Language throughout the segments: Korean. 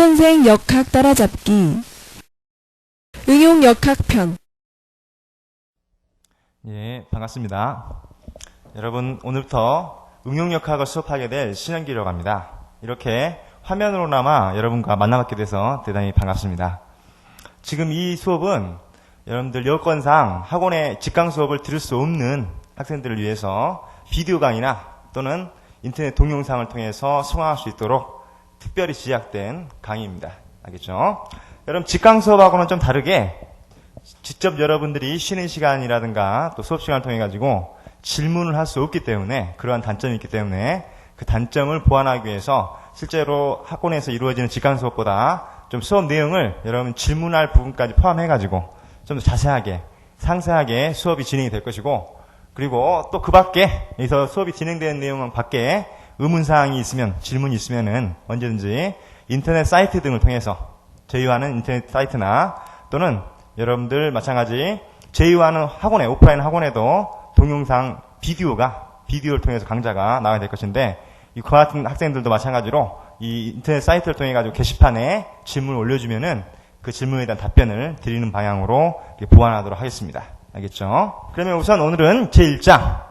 선생 역학 따라잡기 응용 역학편. 예, 반갑습니다. 여러분, 오늘부터 응용역학을 수업하게 될 신현기라고 합니다. 이렇게 화면으로나마 여러분과 만나뵙게 돼서 대단히 반갑습니다. 지금 이 수업은 여러분들 여건상 학원에 직강 수업을 들을 수 없는 학생들을 위해서 비디오 강의나 또는 인터넷 동영상을 통해서 수강할 수 있도록 특별히 제작된 강의입니다. 알겠죠? 여러분, 직강 수업하고는 좀 다르게 직접 여러분들이 쉬는 시간이라든가 또 수업 시간을 통해 가지고 질문을 할 수 없기 때문에, 그러한 단점이 있기 때문에 그 단점을 보완하기 위해서 실제로 학원에서 이루어지는 직강 수업보다 좀 수업 내용을 여러분 질문할 부분까지 포함해 가지고 좀 더 자세하게 상세하게 수업이 진행이 될 것이고, 그리고 또 그 밖에 여기서 수업이 진행되는 내용은 밖에 의문사항이 있으면, 질문이 있으면은 언제든지 인터넷 사이트 등을 통해서 저희와 하는 인터넷 사이트나 또는 여러분들 마찬가지 저희와 하는 학원에, 오프라인 학원에도 동영상 비디오를 통해서 강좌가 나가게 될 것인데, 그 같은 학생들도 마찬가지로 이 인터넷 사이트를 통해 가지고 게시판에 질문을 올려주면은 그 질문에 대한 답변을 드리는 방향으로 보완하도록 하겠습니다. 알겠죠? 그러면 우선 오늘은 제1장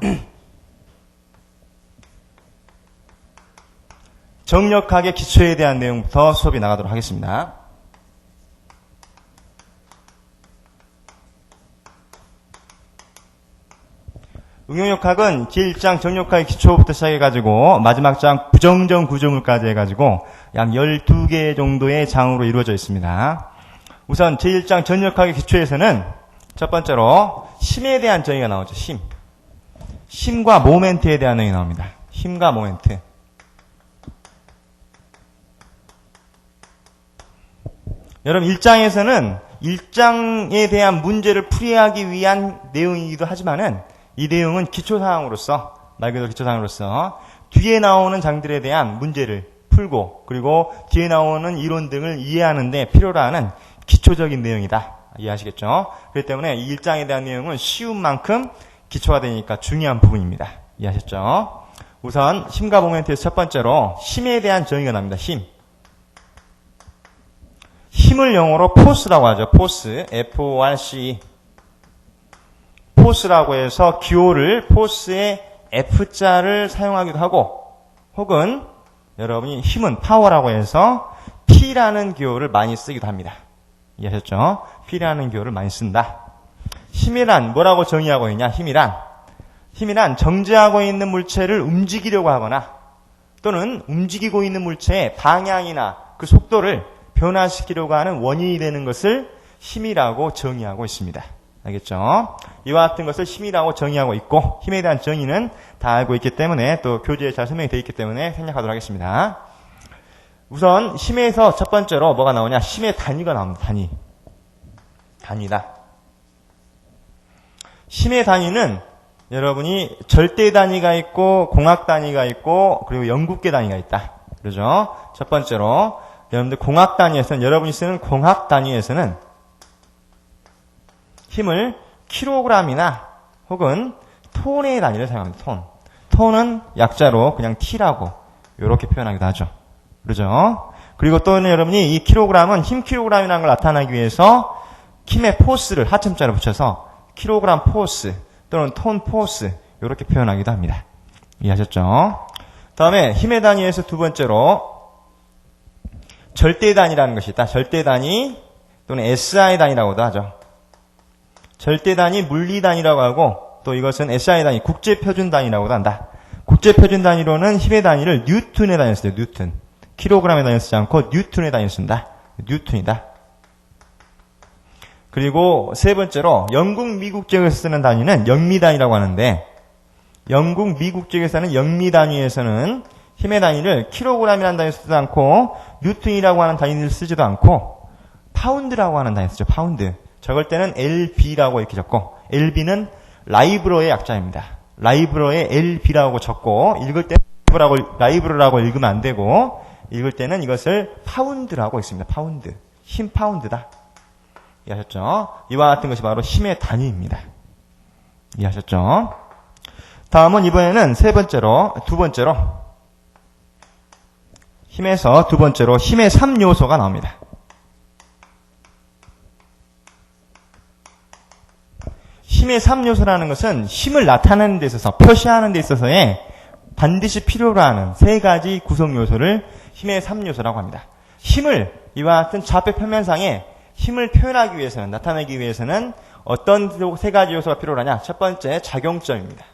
정역학의 기초에 대한 내용부터 수업이 나가도록 하겠습니다. 응용역학은 제1장 정역학의 기초부터 시작해가지고 마지막 장 부정정 구조물까지 해가지고 약 12개 정도의 장으로 이루어져 있습니다. 우선 제1장 정역학의 기초에서는 첫 번째로 힘에 대한 정의가 나오죠. 힘과 모멘트에 대한 내용이 나옵니다. 힘과 모멘트. 여러분, 1장에서는 1장에 대한 문제를 풀이하기 위한 내용이기도 하지만은 이 내용은 기초사항으로서, 말 그대로 기초사항으로서 뒤에 나오는 장들에 대한 문제를 풀고, 그리고 뒤에 나오는 이론 등을 이해하는 데 필요로 하는 기초적인 내용이다. 이해하시겠죠? 그렇기 때문에 이 1장에 대한 내용은 쉬운 만큼 기초가 되니까 중요한 부분입니다. 이해하셨죠? 우선 힘과 모멘트에서 첫 번째로 힘에 대한 정의가 납니다. 힘을 영어로 포스라고 하죠. 포스, F-O-R-C. 포스라고 해서 기호를 포스의 F자를 사용하기도 하고, 혹은 여러분이 힘은 파워라고 해서 P라는 기호를 많이 쓰기도 합니다. 이해하셨죠? P라는 기호를 많이 쓴다. 힘이란 뭐라고 정의하고 있냐? 힘이란 정지하고 있는 물체를 움직이려고 하거나 또는 움직이고 있는 물체의 방향이나 그 속도를 변화시키려고 하는 원인이 되는 것을 힘이라고 정의하고 있습니다. 알겠죠? 이와 같은 것을 힘이라고 정의하고 있고, 힘에 대한 정의는 다 알고 있기 때문에, 또 교재에 잘 설명이 되어 있기 때문에 생략하도록 하겠습니다. 우선 힘에서 첫 번째로 뭐가 나오냐? 힘의 단위가 나옵니다. 단위다. 힘의 단위는 여러분이 절대 단위가 있고 공학 단위가 있고 그리고 영국계 단위가 있다. 그러죠? 첫 번째로 여러분들 공학 단위에서는, 여러분이 쓰는 공학 단위에서는 힘을 킬로그램이나 혹은 톤의 단위를 사용합니다. 톤은 약자로 그냥 T라고 이렇게 표현하기도 하죠. 그러죠? 그리고 또는 여러분이 이 킬로그램은 힘 킬로그램이라는 걸 나타나기 위해서 힘의 포스를 하첨자로 붙여서 킬로그램 포스 또는 톤 포스 이렇게 표현하기도 합니다. 이해하셨죠? 다음에 힘의 단위에서 두 번째로 절대 단위라는 것이 있다. 절대 단위 또는 SI 단위라고도 하죠. 절대 단위 물리 단위라고 하고, 또 이것은 SI 단위 국제 표준 단위라고도 한다. 국제 표준 단위로는 힘의 단위를 뉴턴의 단위를 써요. 뉴턴. 킬로그램의 단위를 쓰지 않고 뉴턴의 단위를 쓴다. 뉴턴이다. 그리고 세 번째로 영국 미국 지역에서 쓰는 단위는 영미 단위라고 하는데, 영국 미국 지역에서는 영미 단위에서는 힘의 단위를 킬로그램이라는 단위를 쓰지 않고 뉴턴이라고 하는 단위를 쓰지도 않고 파운드라고 하는 단위를 쓰죠. 파운드. 적을 때는 LB라고 이렇게 적고, LB는 라이브러의 약자입니다. 라이브러의 LB라고 적고, 읽을 때는 라이브러라고 읽으면 안 되고, 읽을 때는 이것을 파운드라고 있습니다. 파운드. 힘 파운드다. 이해하셨죠? 이와 같은 것이 바로 힘의 단위입니다. 이해하셨죠? 다음은 이번에는 두 번째로 힘에서 두 번째로 힘의 3요소가 나옵니다. 힘의 3요소라는 것은 힘을 나타내는 데 있어서, 표시하는 데 있어서의 반드시 필요로 하는 세 가지 구성 요소를 힘의 3요소라고 합니다. 힘을 이와 같은 좌표 평면상에 힘을 표현하기 위해서는, 나타내기 위해서는 어떤 세 가지 요소가 필요하냐? 첫 번째, 작용점입니다.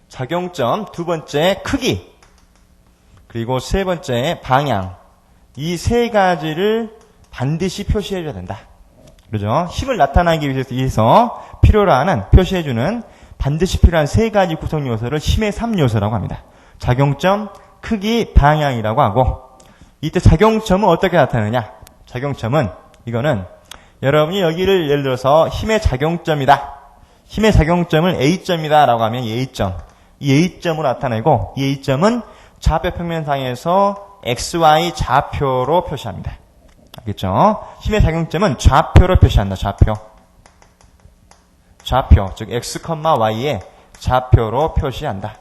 작용점, 두 번째, 크기, 그리고 세 번째, 방향. 이 세 가지를 반드시 표시해줘야 된다. 그렇죠? 힘을 나타나기 위해서 필요로 하는, 표시해주는 반드시 필요한 세 가지 구성 요소를 힘의 3요소라고 합니다. 작용점, 크기, 방향이라고 하고, 이때 작용점은 어떻게 나타나느냐? 작용점은, 이거는 여러분이 여기를 예를 들어서 힘의 작용점이다. 힘의 작용점을 A점이다 라고 하면 이 A점. 이 A점으로 나타내고, 이 A점은 좌표 평면상에서 XY 좌표로 표시합니다. 알겠죠? 힘의 작용점은 좌표로 표시한다. 좌표. 즉 X, Y의 좌표로 표시한다.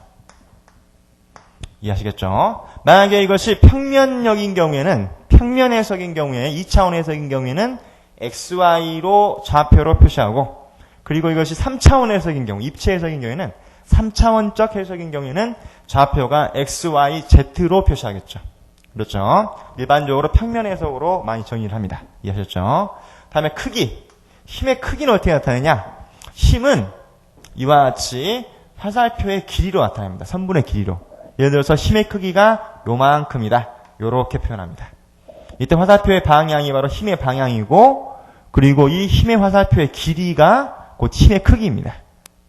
이해하시겠죠? 만약에 이것이 평면역인 경우에는, 평면 해석인 경우에, 2차원 해석인 경우에는 XY로 좌표로 표시하고, 그리고 이것이 3차원 해석인 경우, 입체 해석인 경우에는 3차원적 해석인 경우에는 좌표가 XY, Z로 표시하겠죠. 그렇죠? 일반적으로 평면 해석으로 많이 정의를 합니다. 이해하셨죠? 다음에 크기. 힘의 크기는 어떻게 나타내냐? 힘은 이와 같이 화살표의 길이로 나타납니다. 선분의 길이로. 예를 들어서 힘의 크기가 요만큼이다. 요렇게 표현합니다. 이때 화살표의 방향이 바로 힘의 방향이고, 그리고 이 힘의 화살표의 길이가 곧 힘의 크기입니다.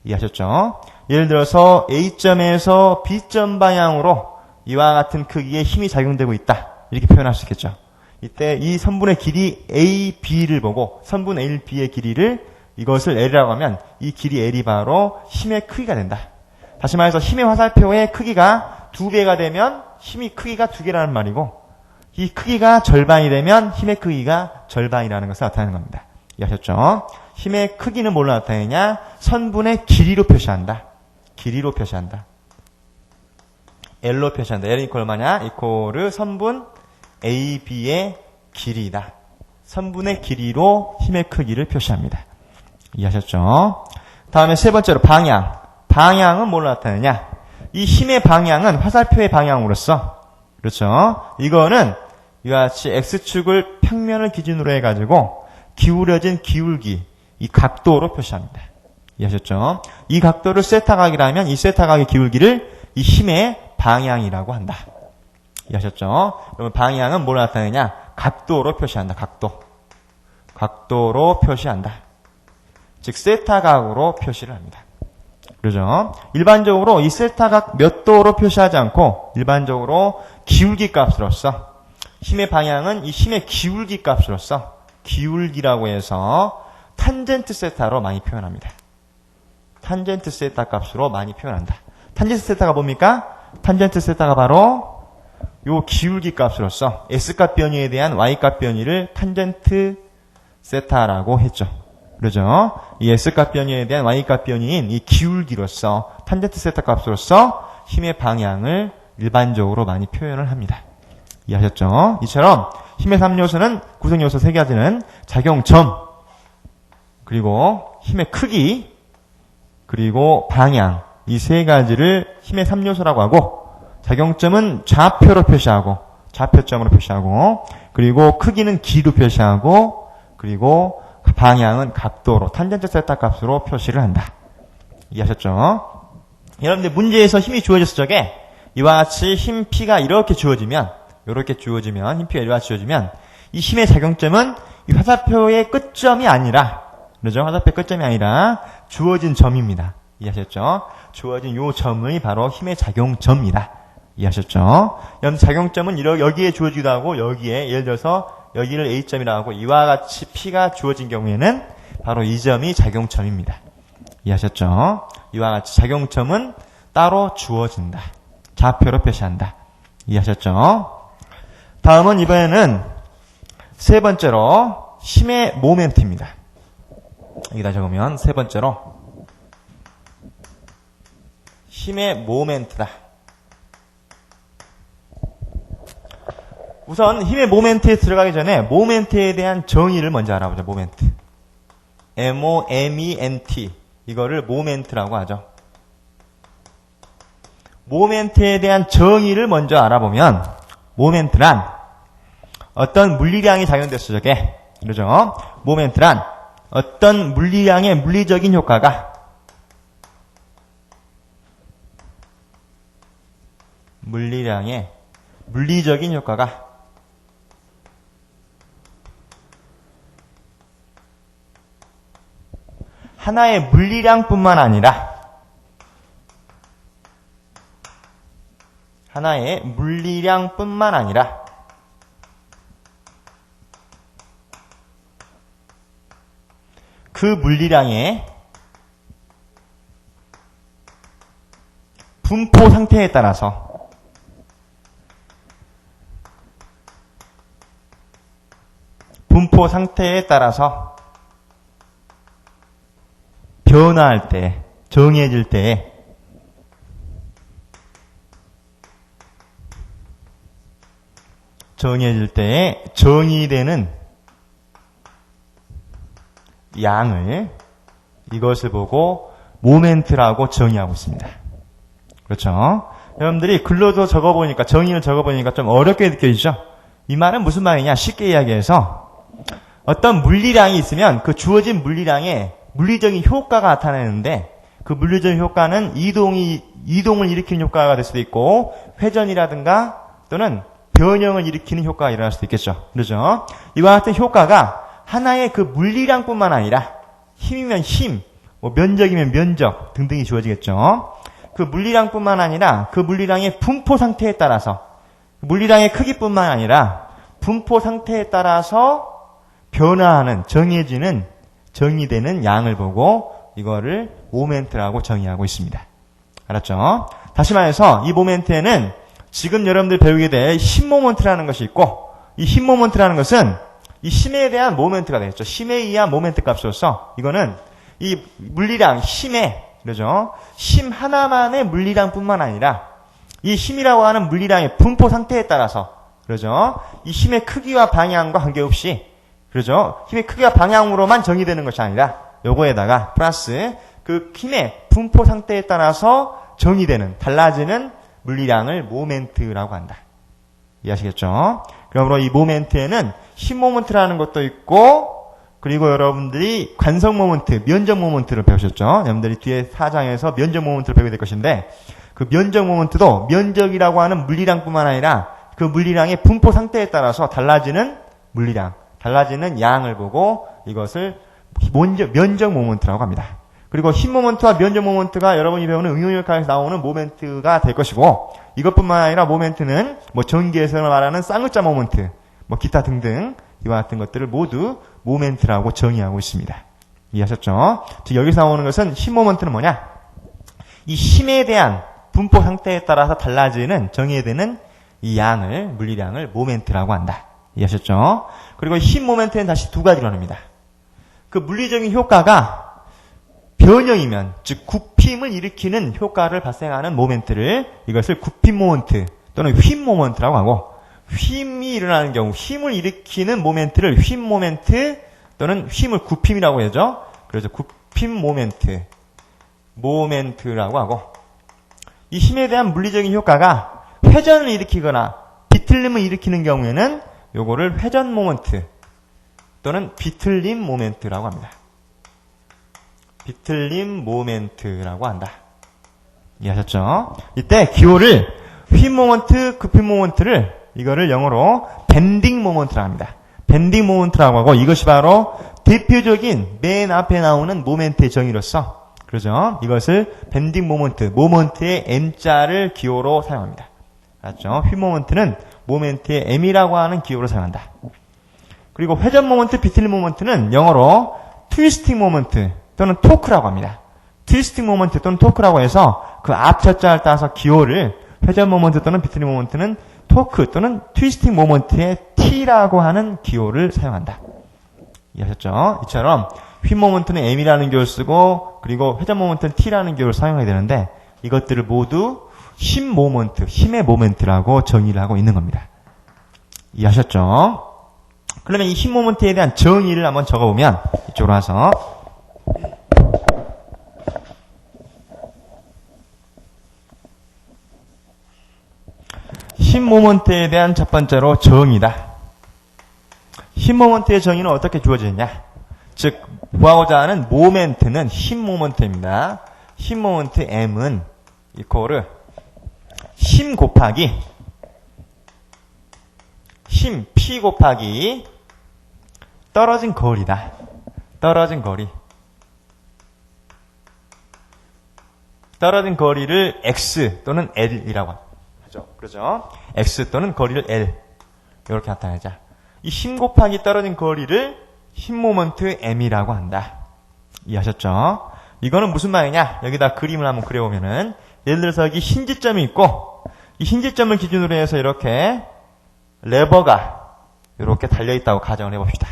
이해하셨죠? 예를 들어서 A점에서 B점 방향으로 이와 같은 크기의 힘이 작용되고 있다. 이렇게 표현할 수 있겠죠. 이때 이 선분의 길이 A, B를 보고 선분 A, B의 길이를 이것을 L이라고 하면 이 길이 L이 바로 힘의 크기가 된다. 다시 말해서 힘의 화살표의 크기가 2배가 되면 힘의 크기가 2개라는 말이고, 이 크기가 절반이 되면 힘의 크기가 절반이라는 것을 나타내는 겁니다. 이해하셨죠? 힘의 크기는 뭘로 나타내냐? 선분의 길이로 표시한다. 길이로 표시한다. L로 표시한다. L은 이퀄 얼마냐? 이퀄 선분 AB의 길이다. 선분의 길이로 힘의 크기를 표시합니다. 이해하셨죠? 다음에 세 번째로 방향. 방향은 뭘로 나타내냐? 이 힘의 방향은 화살표의 방향으로서, 그렇죠? 이거는 이와 같이 X축을 평면을 기준으로 해가지고 기울어진 기울기, 이 각도로 표시합니다. 이해하셨죠? 이 각도를 세타각이라면 이 세타각의 기울기를 이 힘의 방향이라고 한다. 이해하셨죠? 그러면 방향은 뭘 나타내냐? 각도로 표시한다. 각도로 표시한다. 즉 세타각으로 표시를 합니다. 그렇죠? 일반적으로 이 세타각 몇 도로 표시하지 않고 일반적으로 기울기 값으로서, 힘의 방향은 이 힘의 기울기 값으로서 기울기라고 해서 탄젠트 세타로 많이 표현합니다. 탄젠트 세타 값으로 많이 표현한다. 탄젠트 세타가 뭡니까? 탄젠트 세타가 바로 요 기울기 값으로서 S값 변이에 대한 Y값 변이를 탄젠트 세타라고 했죠. 그러죠? 이 S값 변이에 대한 Y값 변이인 이 기울기로서 탄젠트 세타 값으로서 힘의 방향을 일반적으로 많이 표현을 합니다. 이해하셨죠? 이처럼 힘의 3요소는 구성요소 3가지는 작용점, 그리고 힘의 크기, 그리고 방향, 이 3가지를 힘의 3요소라고 하고, 작용점은 좌표로 표시하고, 좌표점으로 표시하고, 그리고 크기는 길이로 표시하고, 그리고 방향은 각도로, 탄젠트 세타 값으로 표시를 한다. 이해하셨죠? 여러분들 문제에서 힘이 주어졌을 적에 이와 같이 힘 P가 이렇게 주어지면, 힘 P가 이렇게 주어지면 이 힘의 작용점은 이 화살표의 끝점이 아니라, 그렇죠? 화살표 끝점이 아니라 주어진 점입니다. 이해하셨죠? 주어진 요 점이 바로 힘의 작용점이다. 이해하셨죠? 작용점은 여기에 주어지기도 하고, 여기에 예를 들어서 여기를 A점이라고 하고, 이와 같이 P가 주어진 경우에는 바로 이 점이 작용점입니다. 이해하셨죠? 이와 같이 작용점은 따로 주어진다. 좌표로 표시한다. 이해하셨죠? 다음은 이번에는 세 번째로 힘의 모멘트입니다. 여기다 적으면 세 번째로 힘의 모멘트다. 우선 힘의 모멘트에 들어가기 전에 모멘트에 대한 정의를 먼저 알아보자. 모멘트. M-O-M-E-N-T. 이거를 모멘트라고 하죠. 모멘트에 대한 정의를 먼저 알아보면 모멘트란 어떤 물리량이 작용됐을 적에 그러죠. 모멘트란 어떤 물리량의 물리적인 효과가 물리량의 물리적인 효과가 하나의 물리량뿐만 아니라 하나의 물리량뿐만 아니라 그 물리량의 분포 상태에 따라서 변화할 때, 정해질 때에 정의되는 양을 이것을 보고 모멘트라고 정의하고 있습니다. 그렇죠? 여러분들이 글로도 적어보니까 정의를 적어보니까 좀 어렵게 느껴지죠? 이 말은 무슨 말이냐? 쉽게 이야기해서 어떤 물리량이 있으면 그 주어진 물리량에 물리적인 효과가 나타나는데 그 물리적인 효과는 이동을 일으키는 효과가 될 수도 있고 회전이라든가 또는 변형을 일으키는 효과가 일어날 수도 있겠죠. 그렇죠? 이와 같은 효과가 하나의 그 물리량뿐만 아니라 힘이면 힘, 면적이면 면적 등등이 주어지겠죠. 그 물리량뿐만 아니라 그 물리량의 분포 상태에 따라서 물리량의 크기뿐만 아니라 분포 상태에 따라서 변화하는 정의되는 양을 보고 이거를 모멘트라고 정의하고 있습니다. 알았죠? 다시 말해서 이 모멘트에는 지금 여러분들 배우게 될 힘 모멘트라는 것이 있고 이 힘 모멘트라는 것은 이 힘에 대한 모멘트가 되겠죠. 힘에 의한 모멘트 값으로서 이거는 이 물리량 힘에 그러죠. 힘 하나만의 물리량뿐만 아니라 이 힘이라고 하는 물리량의 분포 상태에 따라서 그러죠. 이 힘의 크기와 방향과 관계없이 그러죠. 힘의 크기와 방향으로만 정의되는 것이 아니라 요거에다가 플러스 그 힘의 분포 상태에 따라서 정의되는 달라지는 물리량을 모멘트라고 한다. 이해하시겠죠? 그러므로 이 모멘트에는 힘 모멘트라는 것도 있고 그리고 여러분들이 관성 모멘트, 면적 모멘트를 배우셨죠? 여러분들이 뒤에 4장에서 면적 모멘트를 배우게 될 것인데 그 면적 모멘트도 면적이라고 하는 물리량뿐만 아니라 그 물리량의 분포 상태에 따라서 달라지는 물리량, 달라지는 양을 보고 이것을 면적 모멘트라고 합니다. 그리고 힘 모멘트와 면적 모멘트가 여러분이 배우는 응용력학에서 나오는 모멘트가 될 것이고 이것뿐만 아니라 모멘트는 전기에서 말하는 쌍극자 모멘트, 기타 등등 이와 같은 것들을 모두 모멘트라고 정의하고 있습니다. 이해하셨죠? 즉 여기서 나오는 것은 힘 모멘트는 뭐냐? 이 힘에 대한 분포 상태에 따라서 달라지는 정의되는 이 양을 물리량을 모멘트라고 한다. 이해하셨죠? 그리고 힘 모멘트는 다시 두 가지로 나눕니다. 그 물리적인 효과가 변형이면 즉 굽힘을 일으키는 효과를 발생하는 모멘트를 이것을 굽힘 모멘트 또는 휨 모멘트라고 하고 휨이 일어나는 경우 힘을 일으키는 모멘트를 휨 모멘트 또는 휨을 굽힘이라고 하죠. 그래서 굽힘 모멘트라고 하고 이 힘에 대한 물리적인 효과가 회전을 일으키거나 비틀림을 일으키는 경우에는 요거를 회전 모멘트 또는 비틀림 모멘트라고 합니다. 비틀림 모멘트라고 한다. 이해하셨죠? 이때 기호를 휨 모멘트, 굽힘 모멘트를 이거를 영어로 밴딩 모멘트라고 합니다. 밴딩 모멘트라고 하고 이것이 바로 대표적인 맨 앞에 나오는 모멘트의 정의로서 그러죠? 이것을 밴딩 모멘트, 모멘트의 M자를 기호로 사용합니다. 알았죠? 휨 모멘트는 모멘트의 M이라고 하는 기호로 사용한다. 그리고 회전 모멘트, 비틀림 모멘트는 영어로 트위스팅 모멘트 또는 토크라고 합니다. 트위스팅 모멘트 또는 토크라고 해서 그 앞자자를 따서 기호를 회전 모멘트 또는 비틀림 모멘트는 토크 또는 트위스팅 모멘트의 T라고 하는 기호를 사용한다. 이해하셨죠? 이처럼 휨 모멘트는 M이라는 기호를 쓰고 그리고 회전 모멘트는 T라는 기호를 사용해야 되는데 이것들을 모두 힘 모멘트, 힘의 모멘트라고 정의를 하고 있는 겁니다. 이해하셨죠? 그러면 이 힘 모멘트에 대한 정의를 한번 적어보면 이쪽으로 와서 힘 모멘트에 대한 첫 번째로 정의다. 힘 모멘트의 정의는 어떻게 주어지느냐? 즉 구하고자 하는 모멘트는 힘 모멘트입니다. 힘 모멘트 M은 이코르 힘 곱하기 힘 P 곱하기 떨어진 거리다. 떨어진 거리. 떨어진 거리를 X 또는 L이라고 하죠. 그렇죠? X 또는 거리를 L. 이렇게 나타내자. 이 힘 곱하기 떨어진 거리를 힘 모먼트 M이라고 한다. 이해하셨죠? 이거는 무슨 말이냐? 여기다 그림을 한번 그려보면은, 예를 들어서 여기 힌지점이 있고, 이 힌지점을 기준으로 해서 이렇게 레버가 이렇게 달려있다고 가정을 해봅시다.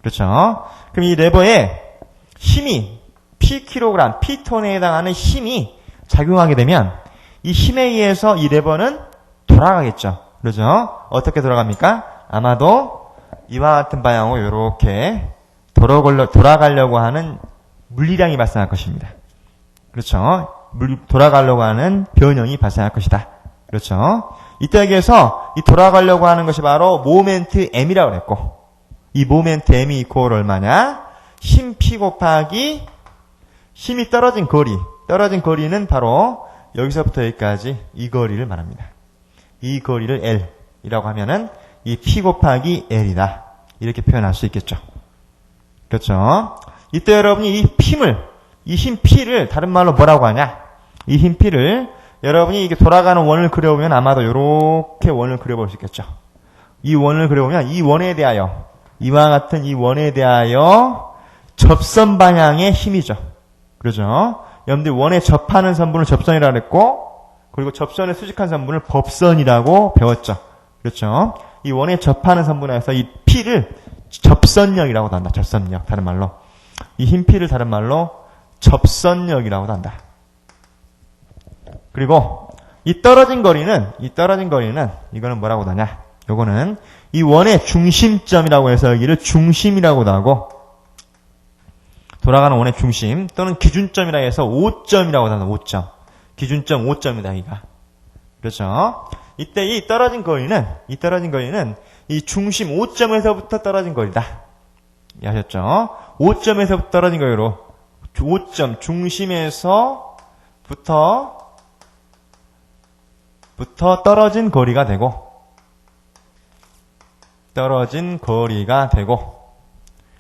그렇죠? 그럼 이 레버에 힘이 Pkg, P톤에 해당하는 힘이 작용하게 되면 이 힘에 의해서 이 레버는 돌아가겠죠. 그렇죠? 어떻게 돌아갑니까? 아마도 이와 같은 방향으로 이렇게 돌아가려고 하는 물리량이 발생할 것입니다. 그렇죠? 돌아가려고 하는 변형이 발생할 것이다. 그렇죠? 이때 여기에서 이 돌아가려고 하는 것이 바로 모멘트 M이라고 그랬고, 이 모멘트 M이 이코를 얼마냐? 힘 P 곱하기 힘이 떨어진 거리. 떨어진 거리는 바로 여기서부터 여기까지 이 거리를 말합니다. 이 거리를 L이라고 하면은 이 P 곱하기 L이다. 이렇게 표현할 수 있겠죠. 그렇죠? 이때 여러분이 이 힘 P를 다른 말로 뭐라고 하냐? 이 힘 P를 여러분이 이게 돌아가는 원을 그려보면 아마도 이렇게 원을 그려볼 수 있겠죠. 이 원을 그려보면 이 원에 대하여, 이와 같은 이 원에 대하여 접선 방향의 힘이죠. 그렇죠? 여러분들 원에 접하는 선분을 접선이라고 했고, 그리고 접선에 수직한 선분을 법선이라고 배웠죠. 그렇죠? 이 원에 접하는 선분에서 이 P를 접선력이라고도 한다. 접선력. 다른 말로. 이 힘 P를 다른 말로 접선력이라고도 한다. 그리고 이 떨어진 거리는 이거는 뭐라고도 하냐? 요거는 이 원의 중심점이라고 해서 여기를 중심이라고도 하고, 돌아가는 원의 중심 또는 기준점이라 해서 5점이라고 하는 5점. 기준점 5점이다, 여기가. 그렇죠? 이때 이 떨어진 거리는 이 중심 5점에서부터 떨어진 거리다. 이해하셨죠? 5점에서부터 떨어진 거리로 5점 중심에서부터 떨어진 거리가 되고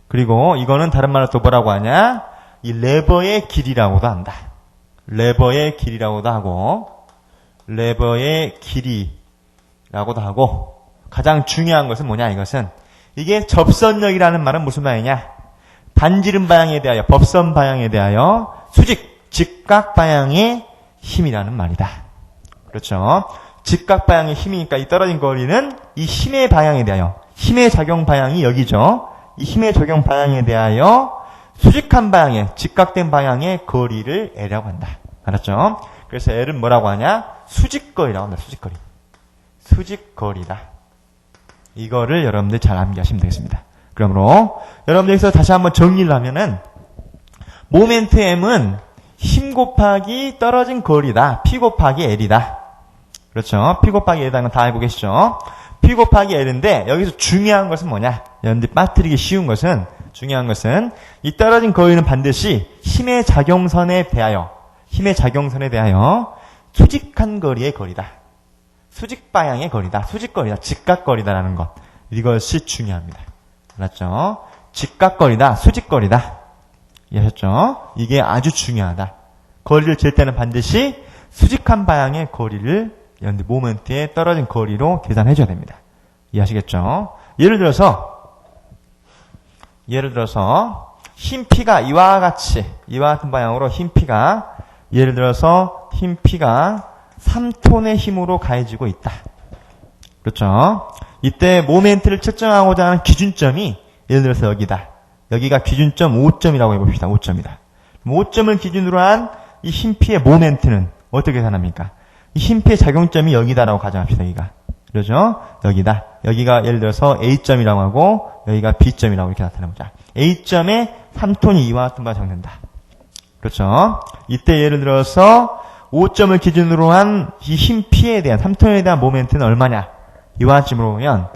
그리고 이거는 다른 말로 또 뭐라고 하냐? 이 레버의 길이라고도 한다. 레버의 길이라고도 하고 가장 중요한 것은 뭐냐? 이것은 이게 접선력이라는 말은 무슨 말이냐? 반지름 방향에 대하여, 법선 방향에 대하여 직각 방향의 힘이라는 말이다. 그렇죠? 직각 방향의 힘이니까 이 떨어진 거리는 이 힘의 방향에 대하여, 힘의 작용 방향이 여기죠. 이 힘의 적용 방향에 대하여 수직한 방향의, 직각된 방향의 거리를 L이라고 한다. 알았죠? 그래서 L은 뭐라고 하냐? 수직거리라고 한다. 수직거리다. 이거를 여러분들 잘 암기하시면 되겠습니다. 그러므로 여러분들 여기서 다시 한번 정리를 하면은 모멘트 M은 힘 곱하기 떨어진 거리다. P 곱하기 L이다. 그렇죠? P 곱하기 L이라는 건 다 알고 계시죠? P 곱하기 L인데 여기서 중요한 것은 뭐냐? 여러분들 빠뜨리기 쉬운 것은, 중요한 것은 이 떨어진 거리는 반드시 힘의 작용선에 대하여 수직한 거리의 거리다. 수직 방향의 거리다. 수직거리다. 직각거리다라는 것. 이것이 중요합니다. 알았죠? 직각거리다. 수직거리다. 이해하셨죠? 이게 아주 중요하다. 거리를 잴 때는 반드시 수직한 방향의 거리를 여러분들 모멘트에 떨어진 거리로 계산해줘야 됩니다. 이해하시겠죠? 예를 들어서 힘 P가 이와 같은 방향으로 힘 P가, 예를 들어서 힘 P가 3톤의 힘으로 가해지고 있다. 그렇죠? 이때 모멘트를 측정하고자 하는 기준점이 예를 들어서 여기다. 여기가 기준점 5점이라고 해봅시다. 5점이다. 5점을 기준으로 한 이 힘 P의 모멘트는 어떻게 계산합니까? 이 힘 P의 작용점이 여기다라고 가정합시다. 그러죠? 여기다. 여기가 예를 들어서 A점이라고 하고 여기가 B점이라고 이렇게 나타내보자. A점에 3톤이 이와 같은 바가 적는다. 그렇죠? 이때 예를 들어서 5점을 기준으로 한 이 힘 P에 대한 3톤에 대한 모멘트는 얼마냐? 이와 같이 물어보면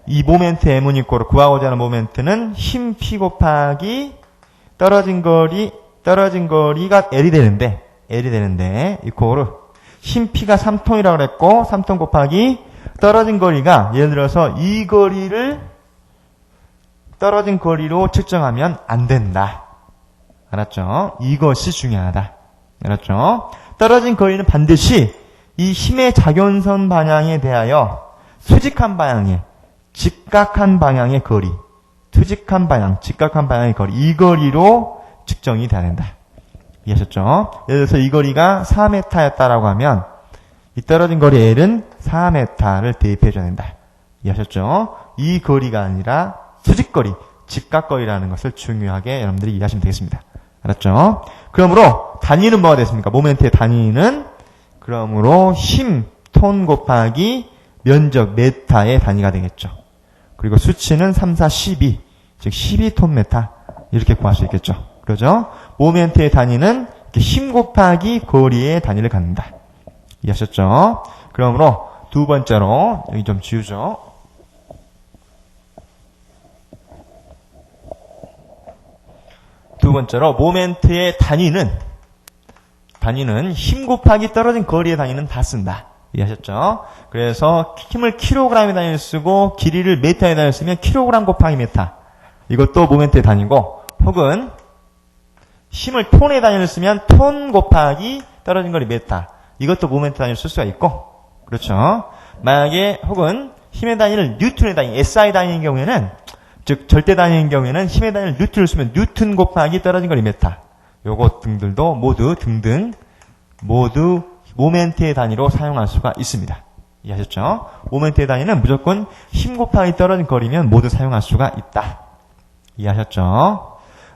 이 모멘트 M은 있고 구하고자 하는 모멘트는 힘 P 곱하기 떨어진 거리가 L이 되는데 이코르 힘 P가 3톤이라고 그랬고 3톤 곱하기 떨어진 거리가 예를 들어서 이 거리를 떨어진 거리로 측정하면 안 된다. 알았죠? 이것이 중요하다. 알았죠? 떨어진 거리는 반드시 이 힘의 작용선 방향에 대하여 수직한 방향의 직각한 방향의 거리, 직각한 방향의 거리, 이 거리로 측정이 돼야 된다. 이해하셨죠? 예를 들어서 이 거리가 4m였다라고 하면 이 떨어진 거리 L은 4m를 대입해줘야 된다. 이해하셨죠? 이 거리가 아니라 수직거리, 직각거리라는 것을 중요하게 여러분들이 이해하시면 되겠습니다. 알았죠? 그러므로 단위는 뭐가 됐습니까? 모멘트의 단위는 그러므로 힘, 톤 곱하기 면적, 메타의 단위가 되겠죠. 그리고 수치는 3, 4, 12, 즉 12톤 메타 이렇게 구할 수 있겠죠. 그러죠? 모멘트의 단위는 힘 곱하기 거리의 단위를 갖는다. 이해하셨죠? 그러므로 두 번째로 여기 좀 지우죠. 두 번째로 모멘트의 단위는 힘 곱하기 떨어진 거리의 단위는 다 쓴다. 이해하셨죠? 그래서 힘을 킬로그램의 단위를 쓰고 길이를 메타의 단위를 쓰면 킬로그램 곱하기 메타. 이것도 모멘트의 단위고 혹은 힘을 톤의 단위를 쓰면 톤 곱하기 떨어진 거리 메타. 이것도 모멘트 단위를 쓸 수가 있고 그렇죠? 만약에 혹은 힘의 단위를 뉴턴의 단위, SI 단위인 경우에는 즉 절대 단위인 경우에는 힘의 단위를 뉴턴을 쓰면 뉴턴 곱하기 떨어진 거리 메타. 요것 등들도 모두 모멘트의 단위로 사용할 수가 있습니다. 이해하셨죠? 모멘트의 단위는 무조건 힘 곱하기 떨어진 거리면 모두 사용할 수가 있다. 이해하셨죠?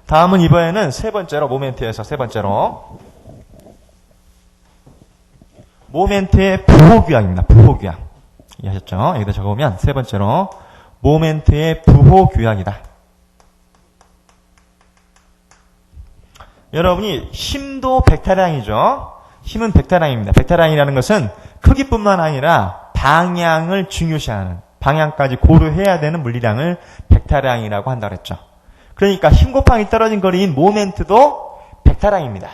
다음은 이번에는 세 번째로 모멘트에서 세 번째로 모멘트의 부호규약입니다. 부호규약. 이해하셨죠? 여기다 적어보면 세 번째로 모멘트의 부호규약이다. 여러분이 힘도 벡터량이죠. 힘은 벡터량입니다. 벡터량이라는 것은 크기뿐만 아니라 방향을 중요시하는 방향까지 고려해야 되는 물리량을 벡터량이라고 한다고 했죠. 그러니까 힘 곱하기 떨어진 거리인 모멘트도 벡터량입니다.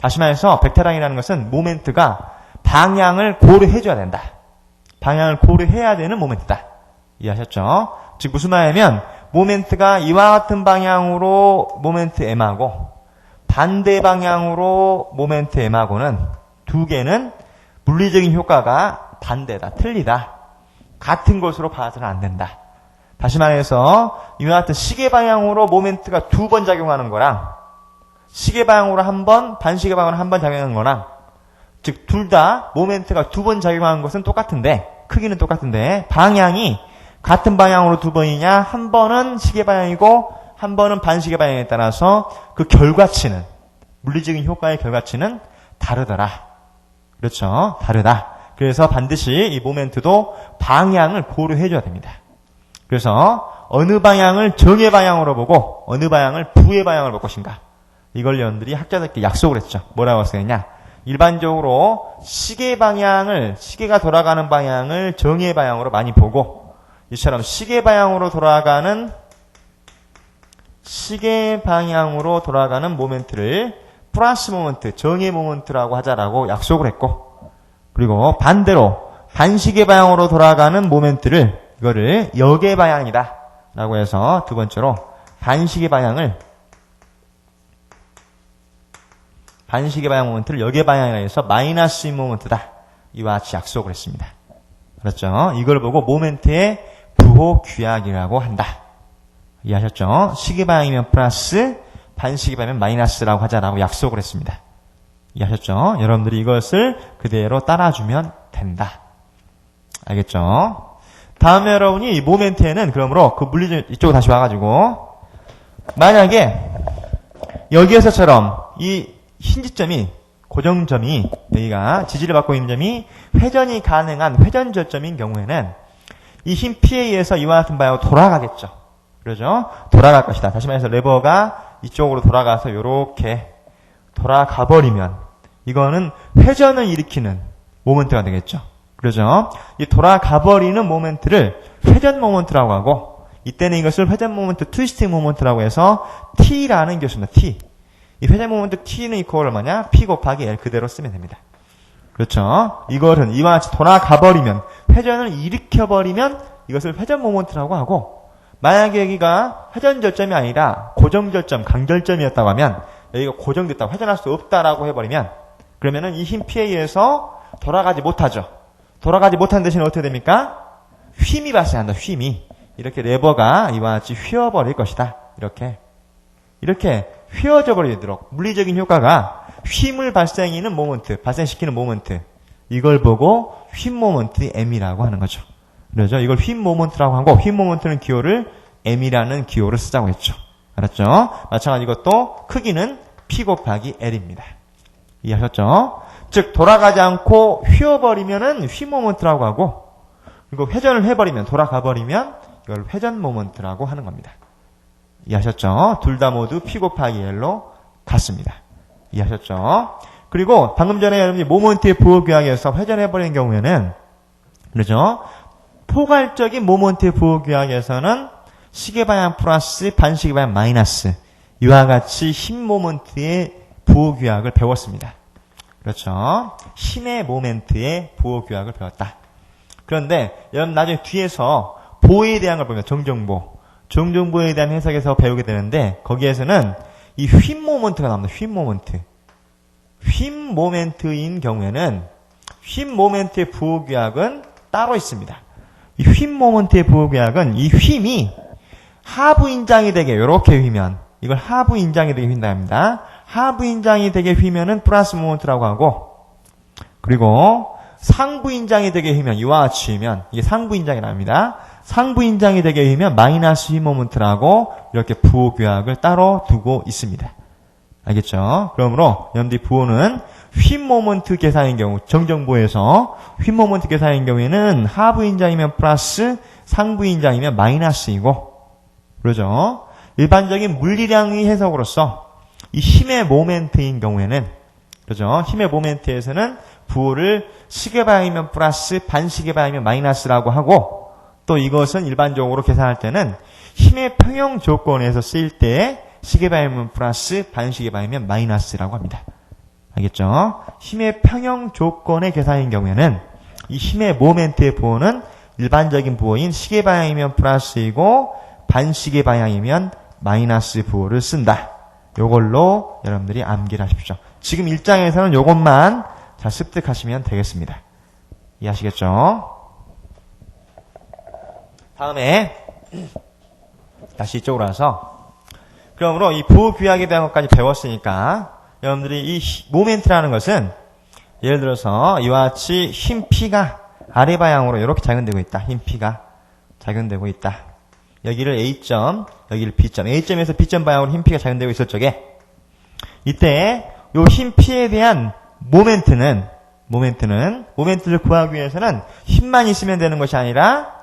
다시 말해서 벡터량이라는 것은 모멘트가 방향을 고려해줘야 된다. 방향을 고려해야 되는 모멘트다. 이해하셨죠? 즉 무슨 말이냐면 모멘트가 이와 같은 방향으로 모멘트 M하고 반대 방향으로 모멘트 M하고는 두 개는 물리적인 효과가 반대다. 틀리다. 같은 것으로 봐서는 안 된다. 다시 말해서 이와 같은 시계 방향으로 모멘트가 두 번 작용하는 거랑 시계 방향으로 한 번, 반시계 방향으로 한 번 작용하는 거랑 즉 둘 다 모멘트가 두 번 작용하는 것은 똑같은데 크기는 똑같은데 방향이 같은 방향으로 두 번이냐 한 번은 시계 방향이고 한 번은 반시계 방향에 따라서 그 결과치는 물리적인 효과의 결과치는 다르더라. 그렇죠? 다르다. 그래서 반드시 이 모멘트도 방향을 고려해줘야 됩니다. 그래서 어느 방향을 정의 방향으로 보고 어느 방향을 부의 방향으로 볼 것인가. 이걸 여러분들이 학자들께 약속을 했죠. 뭐라고 했냐? 일반적으로 시계가 돌아가는 방향을 정의 방향으로 많이 보고 이처럼 시계 방향으로 돌아가는 모멘트를 플러스 모멘트, 정의 모멘트라고 하자라고 약속을 했고 그리고 반대로 반시계 방향으로 돌아가는 모멘트를 이거를 역의 방향이다 라고 해서 두 번째로 반시계 방향 모멘트를 역의 방향이라 해서 마이너스 모멘트다. 이와 같이 약속을 했습니다. 그렇죠? 이걸 보고 모멘트의 부호 규약이라고 한다. 이해하셨죠? 시계 방향이면 플러스, 반시계 방향이면 마이너스라고 하자라고 약속을 했습니다. 이해하셨죠? 여러분들이 이것을 그대로 따라주면 된다. 알겠죠? 다음에 여러분이 이 모멘트에는 그러므로 그 물리적 이쪽으로 다시 와가지고 만약에 여기에서처럼 이 흰지점이 고정점이 여기가 지지를 받고 있는 점이 회전이 가능한 회전 저점인 경우에는 이 힘 P에 의해서 이와 같은 방향으로 돌아가겠죠. 그러죠? 돌아갈 것이다. 다시 말해서 레버가 이쪽으로 돌아가서 요렇게 돌아가 버리면 이거는 회전을 일으키는 모멘트가 되겠죠. 그러죠? 이 돌아가 버리는 모멘트를 회전 모멘트라고 하고 이때는 이것을 회전 모멘트 트위스팅 모멘트라고 해서 T라는 것입니다. T. 이 회전 모멘트 T는 이퀄 얼마냐? P 곱하기 L 그대로 쓰면 됩니다. 그렇죠? 이것은 이와 같이 돌아가 버리면 회전을 일으켜 버리면 이것을 회전 모멘트라고 하고 만약에 여기가 회전 절점이 아니라 고정 절점, 강절점이었다고 하면 여기가 고정됐다, 회전할 수 없다라고 해버리면 그러면은 이 힘 P에 의해서 돌아가지 못하죠. 돌아가지 못한 대신에 어떻게 됩니까? 휨이 발생한다. 휨이. 이렇게 레버가 이와 같이 휘어버릴 것이다. 이렇게 휘어져 버리도록 물리적인 효과가 휨을 발생시키는 모멘트. 이걸 보고 휨 모멘트 M이라고 하는 거죠. 그렇죠? 이걸 휨 모멘트라고 하고 휨 모멘트는 기호를 M이라는 기호를 쓰자고 했죠. 알았죠? 마찬가지 이것도 크기는 P 곱하기 L입니다. 이해하셨죠? 즉 돌아가지 않고 휘어버리면은 휨 모멘트라고 하고 그리고 회전을 해버리면 돌아가 버리면 이걸 회전 모멘트라고 하는 겁니다. 이해하셨죠? 둘 다 모두 P 곱하기 L로 같습니다. 이해하셨죠? 그리고 방금 전에 여러분이 모멘트의 부호규약에서 회전해버리는 경우에는 그렇죠? 포괄적인 모멘트의 부호규약에서는 시계방향 플러스 반시계방향 마이너스 이와 같이 힘 모멘트의 부호규약을 배웠습니다. 그렇죠? 힘의 모멘트의 부호규약을 배웠다. 그런데 여러분 나중에 뒤에서 보에 대한 걸 보면 정정보에 대한 해석에서 배우게 되는데 거기에서는 이 휨 모멘트가 나옵니다. 휨 모멘트. 휨 모멘트인 경우에는 휨 모멘트의 부호규약은 따로 있습니다. 이 휨 모멘트의 부호규약은 이 휨이 하부 인장이 되게 이렇게 휘면 이걸 하부 인장이 되게 휜다 합니다. 하부 인장이 되게 휘면은 플러스 모멘트라고 하고 그리고 상부 인장이 되게 휘면 이와 같이 휘면 이게 상부 인장이 납니다. 상부 인장이 되게 휘면 마이너스 휨 모멘트라고 이렇게 부호규약을 따로 두고 있습니다. 알겠죠? 그러므로 여러분들이 부호는 휨 모멘트 계산인 경우 정정보에서 휨 모멘트 계산인 경우에는 하부 인장이면 플러스 상부 인장이면 마이너스이고 그러죠? 일반적인 물리량의 해석으로서 이 힘의 모멘트인 경우에는 그렇죠? 힘의 모멘트에서는 부호를 시계방향이면 플러스 반시계방향이면 마이너스라고 하고 또 이것은 일반적으로 계산할 때는 힘의 평형 조건에서 쓰일 때 시계방향이면 플러스 반시계방향이면 마이너스라고 합니다. 알겠죠? 힘의 평형 조건의 계산인 경우에는 이 힘의 모멘트의 부호는 일반적인 부호인 시계방향이면 플러스이고 반시계방향이면 마이너스 부호를 쓴다. 요걸로 여러분들이 암기를 하십시오. 지금 1장에서는 요것만 잘 습득하시면 되겠습니다. 이해하시겠죠? 다음에 다시 이쪽으로 와서 그러므로 이 부호규약에 대한 것까지 배웠으니까 여러분들이 이 모멘트라는 것은 예를 들어서 이와 같이 힘 P가 아래 방향으로 이렇게 작용되고 있다. 힘 P가 작용되고 있다. 여기를 A점, 여기를 B점. A점에서 B점 방향으로 힘 P가 작용되고 있을 적에 이때 요 힘 P에 대한 모멘트를 구하기 위해서는 힘만 있으면 되는 것이 아니라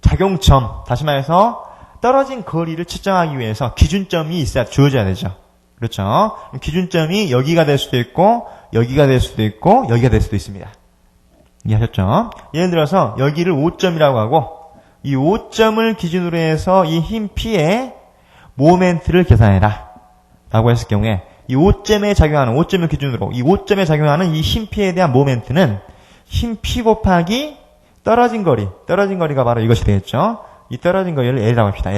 작용점, 다시 말해서 떨어진 거리를 측정하기 위해서 기준점이 주어져야 되죠. 그렇죠? 기준점이 여기가 될 수도 있고 여기가 될 수도 있고 여기가 될 수도 있습니다. 이해하셨죠? 예를 들어서 여기를 5점이라고 하고 이 5점을 기준으로 해서 이 힘 P의 모멘트를 계산해라 라고 했을 경우에 이 5점에 작용하는 5점을 기준으로 이 5점에 작용하는 이 힘 P에 대한 모멘트는 힘 P 곱하기 떨어진 거리가 바로 이것이 되겠죠. 이 떨어진 거리를 L이라고 합시다.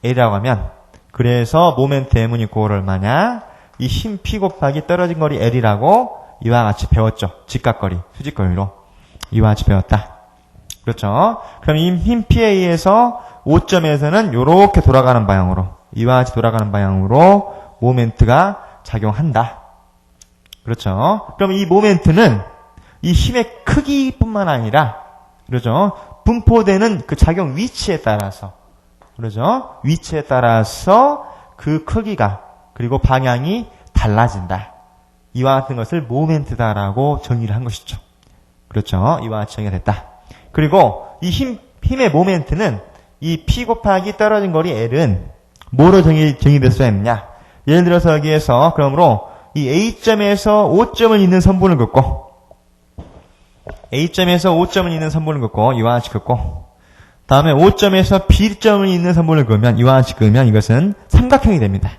L이라고 하면 그래서 모멘트 M은 이꼴 얼마냐? 이 힘 P 곱하기 떨어진 거리 L이라고 이와 같이 배웠죠. 직각거리, 수직거리로 이와 같이 배웠다. 그렇죠? 그럼 이 힘 P에 의해서 5점에서는 이렇게 돌아가는 방향으로 이와 같이 돌아가는 방향으로 모멘트가 작용한다. 그렇죠? 그럼 이 모멘트는 이 힘의 크기뿐만 아니라 그렇죠? 분포되는 그 작용 위치에 따라서 그렇죠? 위치에 따라서 그 크기가 그리고 방향이 달라진다. 이와 같은 것을 모멘트다라고 정의를 한 것이죠. 그렇죠? 이와 같이 정의가 됐다. 그리고 이 힘 힘의 모멘트는 이 P 곱하기 떨어진 거리 L은 뭐로 정의됐어야 했느냐. 예를 들어서 여기에서 그러므로 이 A점에서 O점을 잇는 선분을 긋고 A점에서 O점을 잇는 선분을 긋고 이와 같이 긋고 다음에 O점에서 B점을 잇는 선분을 그으면 이와 같이 그으면 이것은 삼각형이 됩니다.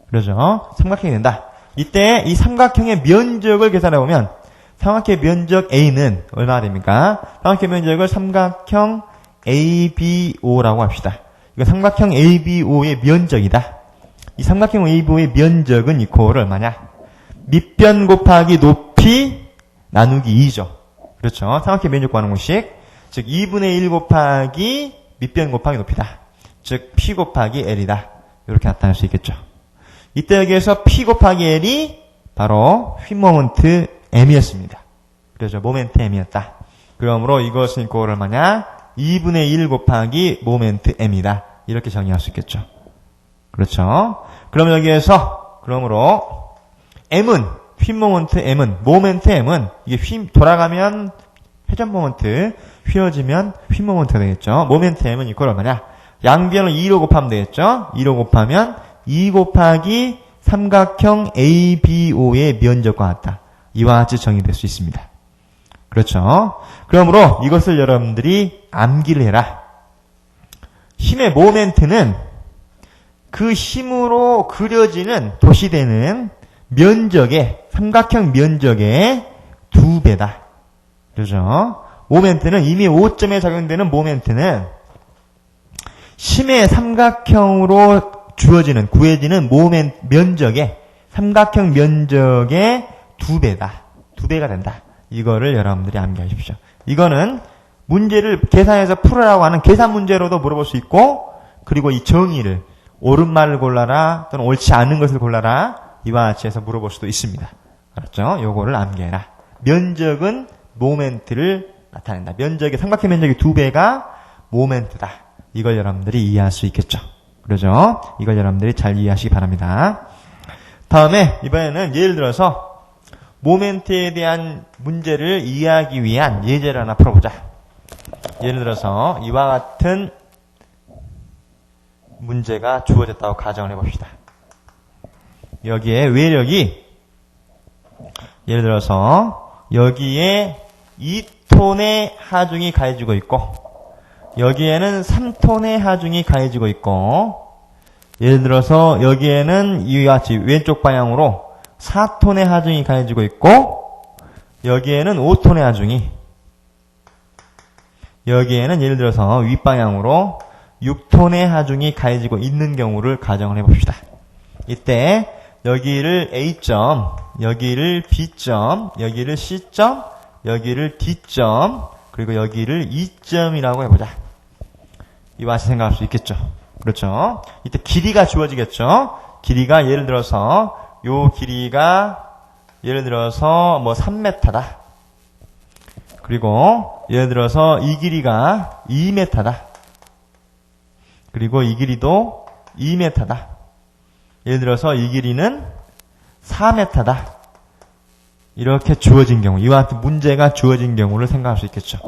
그러죠? 삼각형이 된다. 이때 이 삼각형의 면적을 계산해보면 삼각형의 면적 A는 얼마나 됩니까? 삼각형 면적을 삼각형 ABO라고 합시다. 이거 삼각형 ABO의 면적이다. 이 삼각형 ABO의 면적은 이코를 얼마냐? 밑변 곱하기 높이 나누기 2죠. 그렇죠. 삼각형 면적 구하는 공식. 즉 2분의 1 곱하기 밑변 곱하기 높이다. 즉 P 곱하기 L이다. 이렇게 나타낼 수 있겠죠. 이때 여기에서 P 곱하기 L이 바로 휨 모먼트 M이었습니다. 그렇죠. 모멘트 M이었다. 그러므로 이것은 이코를 얼마냐? 2분의 1 곱하기 모멘트 M이다. 이렇게 정의할 수 있겠죠. 그렇죠. 그럼 여기에서 그러므로 M은 휨 모먼트 M은 모멘트 M은 이게 돌아가면 회전 모먼트, 휘어지면 휨 모먼트가 되겠죠. 모멘트 M은 이퀄 얼마냐? 양변을 2로 곱하면 되겠죠. 2로 곱하면 2 곱하기 삼각형 ABO의 면적과 같다. 이와 같이 정의될 수 있습니다. 그렇죠. 그러므로 이것을 여러분들이 암기를 해라. 힘의 모멘트는 그 힘으로 그려지는 도시되는 면적의 삼각형 면적의 2배다. 그렇죠? 모멘트는 이미 5점에 적용되는 모멘트는 힘의 삼각형으로 주어지는 구해지는 면적의 삼각형 면적의 2배다. 2배가 된다. 이거를 여러분들이 암기하십시오. 이거는 문제를 계산해서 풀으라고 하는 계산 문제로도 물어볼 수 있고 그리고 이 정의를 옳은 말을 골라라 또는 옳지 않은 것을 골라라 이와 같이 해서 물어볼 수도 있습니다. 알았죠? 요거를 암기해라. 면적은 모멘트를 나타낸다. 면적의 삼각형 면적의 2배가 모멘트다. 이걸 여러분들이 이해할 수 있겠죠. 그러죠? 이걸 여러분들이 잘 이해하시기 바랍니다. 다음에 이번에는 예를 들어서 모멘트에 대한 문제를 이해하기 위한 예제를 하나 풀어보자. 예를 들어서 이와 같은 문제가 주어졌다고 가정을 해봅시다. 여기에 외력이 예를 들어서 여기에 2톤의 하중이 가해지고 있고 여기에는 3톤의 하중이 가해지고 있고 예를 들어서 여기에는 이와 같이 왼쪽 방향으로 4톤의 하중이 가해지고 있고 여기에는 5톤의 하중이 여기에는 예를 들어서 윗방향으로 6톤의 하중이 가해지고 있는 경우를 가정을 해봅시다. 이때 여기를 A점, 여기를 B점, 여기를 C점, 여기를 D점, 그리고 여기를 E점이라고 해보자. 이와 같이 생각할 수 있겠죠. 그렇죠. 이때 길이가 주어지겠죠. 길이가 예를 들어서 요 길이가 예를 들어서 뭐 3m다. 그리고 예를 들어서 이 길이가 2m다. 그리고 이 길이도 2m다. 예를 들어서 이 길이는 4m다. 이렇게 주어진 경우, 이와 같은 문제가 주어진 경우를 생각할 수 있겠죠.